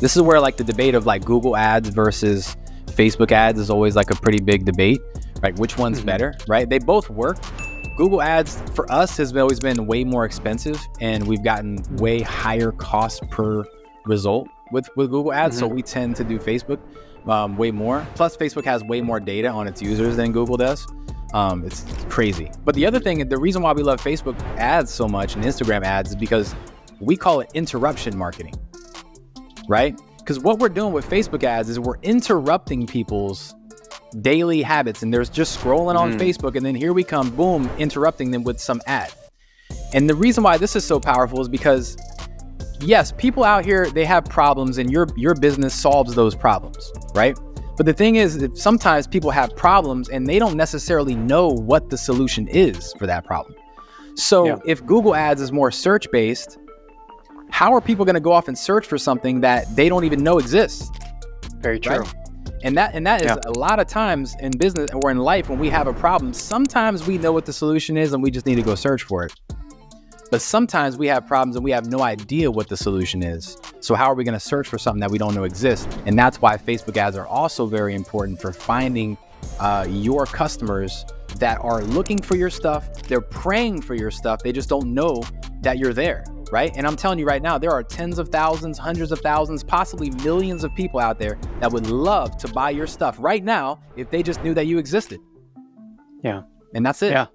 This is where like the debate of like Google ads versus Facebook ads is always like a pretty big debate, right? Which one's better, right? They both work. Google ads for us has always been way more expensive, and we've gotten way higher cost per result with Google ads. So we tend to do Facebook way more. Plus Facebook has way more data on its users than Google does. It's crazy. But the other thing, the reason why we love Facebook ads so much and Instagram ads is because we call it interruption marketing, right? Because what we're doing with Facebook ads is we're interrupting people's daily habits, and there's just scrolling on Facebook, and then here we come, boom, interrupting them with some ad. And the reason why this is so powerful is because yes, people out here, they have problems, and your business solves those problems, right? But the thing is, sometimes people have problems and they don't necessarily know what the solution is for that problem. So if Google ads is more search based, how are people going to go off and search for something that they don't even know exists? Very true. Right? And that is a lot of times in business or in life, when we have a problem, sometimes we know what the solution is and we just need to go search for it. But sometimes we have problems and we have no idea what the solution is. So how are we going to search for something that we don't know exists? And that's why Facebook ads are also very important for finding your customers that are looking for your stuff. They're praying for your stuff. They just don't know that you're there, right? And I'm telling you right now, there are tens of thousands, hundreds of thousands, possibly millions of people out there that would love to buy your stuff right now if they just knew that you existed. Yeah. And that's it. Yeah.